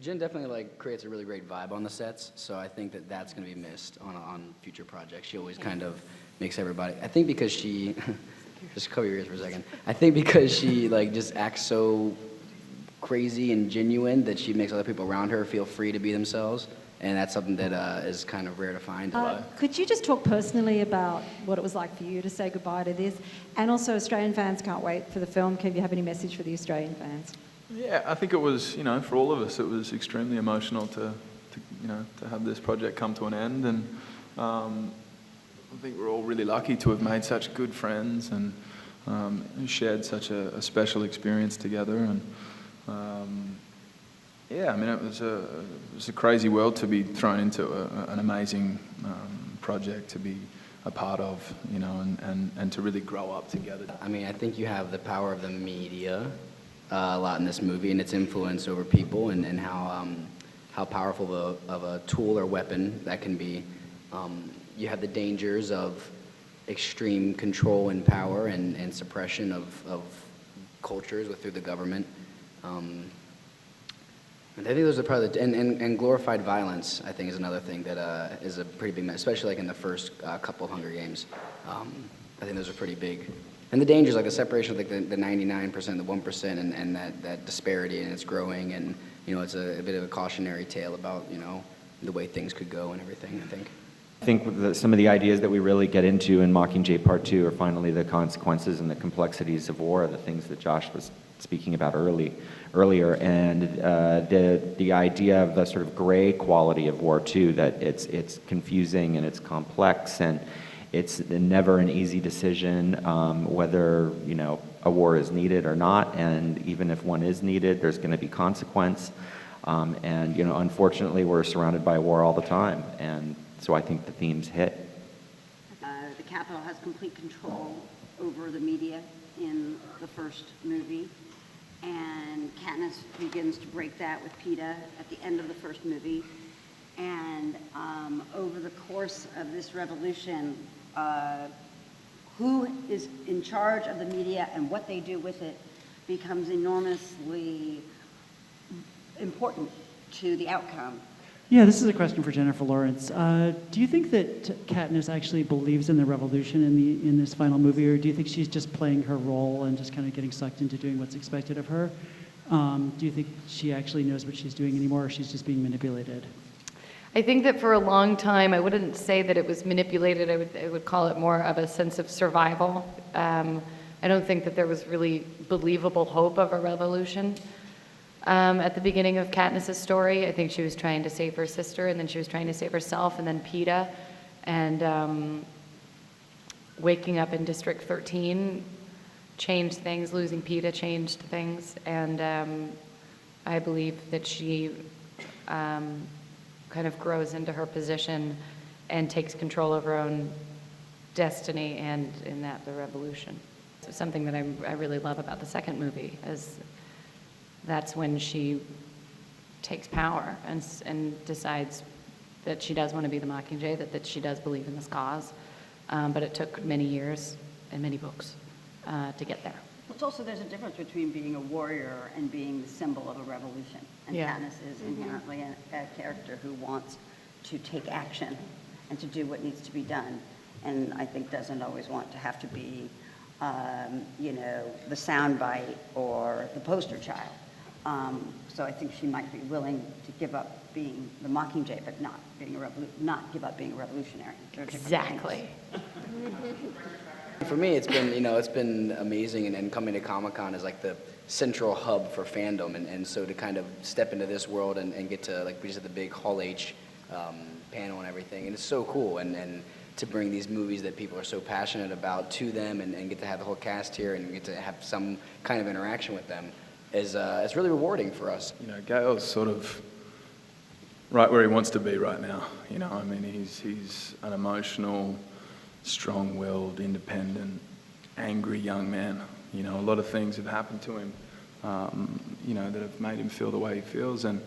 Jen definitely like creates a really great vibe on the sets, so I think that that's going to be missed on future projects. She always kind of makes everybody. I think because she, just cover your ears for a second. I think because she like just acts so crazy and genuine that she makes other people around her feel free to be themselves, and that's something that is kind of rare to find. Could you just talk personally about what it was like for you to say goodbye to this? And also, Australian fans can't wait for the film. Can you have any message for the Australian fans? Yeah, I think it was, for all of us, it was extremely emotional to have this project come to an end, and I think we're all really lucky to have made such good friends and shared such a special experience together. And it was a crazy world to be thrown into, an amazing project to be a part of, and to really grow up together. I mean, I think you have the power of the media a lot in this movie, and its influence over people, and how powerful of a tool or weapon that can be. You have the dangers of extreme control and power and suppression of cultures through the government. And I think those are probably and glorified violence. I think is another thing that is a pretty big, especially like in the first couple of Hunger Games. I think those are pretty big. And the dangers, like the separation of like the 99%, the 1%, and that disparity, and it's growing, and it's a bit of a cautionary tale about the way things could go and everything. I think some of the ideas that we really get into in Mockingjay Part 2 are finally the consequences and the complexities of war, the things that Josh was speaking about earlier, and the idea of the sort of gray quality of war too, that it's confusing and it's complex, and it's never an easy decision whether a war is needed or not, and even if one is needed, there's going to be consequence, and unfortunately we're surrounded by war all the time, and so I think the themes hit. The Capitol has complete control over the media in the first movie, and Katniss begins to break that with Peeta at the end of the first movie. And over the course of this revolution, who is in charge of the media and what they do with it becomes enormously important to the outcome. Yeah, this is a question for Jennifer Lawrence. Do you think that Katniss actually believes in the revolution in this final movie, or do you think she's just playing her role and just kind of getting sucked into doing what's expected of her? Do you think she actually knows what she's doing anymore, or she's just being manipulated? I think that for a long time, I wouldn't say that it was manipulated. I would call it more of a sense of survival. I don't think that there was really believable hope of a revolution. At the beginning of Katniss's story, I think she was trying to save her sister, and then she was trying to save herself, and then Peeta, and waking up in District 13 changed things. Losing Peeta changed things, and I believe that she kind of grows into her position and takes control of her own destiny, and in that, the revolution. So something that I really love about the second movie is that's when she takes power and decides that she does want to be the Mockingjay, that she does believe in this cause. But it took many years and many books to get there. It's also, there's a difference between being a warrior and being the symbol of a revolution. And Yeah. Katniss is inherently a character who wants to take action and to do what needs to be done. And I think doesn't always want to have to be, the soundbite or the poster child. So I think she might be willing to give up being the Mockingjay, but not give up being a revolutionary. Exactly. For me, it's been amazing, and coming to Comic-Con is like the central hub for fandom, and so to kind of step into this world and get to, like we just had the big Hall H panel and everything, and it's so cool, and to bring these movies that people are so passionate about to them, and get to have the whole cast here and get to have some kind of interaction with them is it's really rewarding for us. Gail's sort of right where he wants to be right now. He's an emotional, strong-willed, independent, angry young man. A lot of things have happened to him, that have made him feel the way he feels. And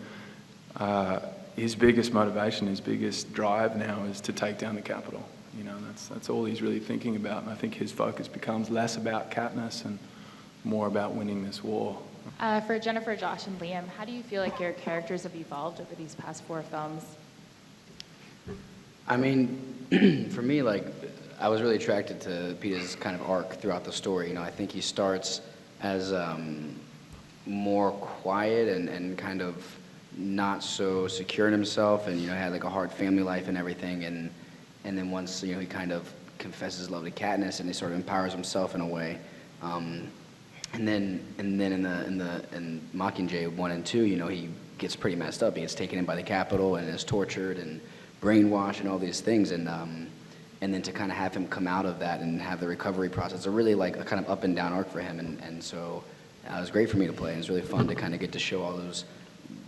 his biggest motivation, his biggest drive now is to take down the Capitol. That's all he's really thinking about. And I think his focus becomes less about Katniss and more about winning this war. For Jennifer, Josh, and Liam, how do you feel like your characters have evolved over these past 4 films? I mean, for me, like, I was really attracted to Peter's kind of arc throughout the story. You know, I think he starts as more quiet and kind of not so secure in himself, and, you know, had like a hard family life and everything, and then once, you know, he kind of confesses his love to Katniss, and he sort of empowers himself in a way. And then in Mockingjay 1 and 2, you know, he gets pretty messed up. He gets taken in by the Capitol and is tortured and brainwashed and all these things, and then to kind of have him come out of that and have the recovery process, a really like a kind of up and down arc for him, and so it was great for me to play. It was really fun to kind of get to show all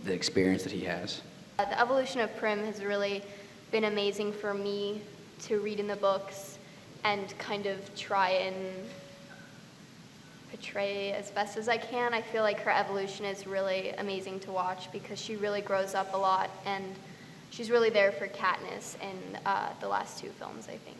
the experience that he has. The evolution of Prim has really been amazing for me to read in the books and kind of try and portray as best as I can. I feel like her evolution is really amazing to watch because she really grows up a lot, and she's really there for Katniss in the last 2 films, I think.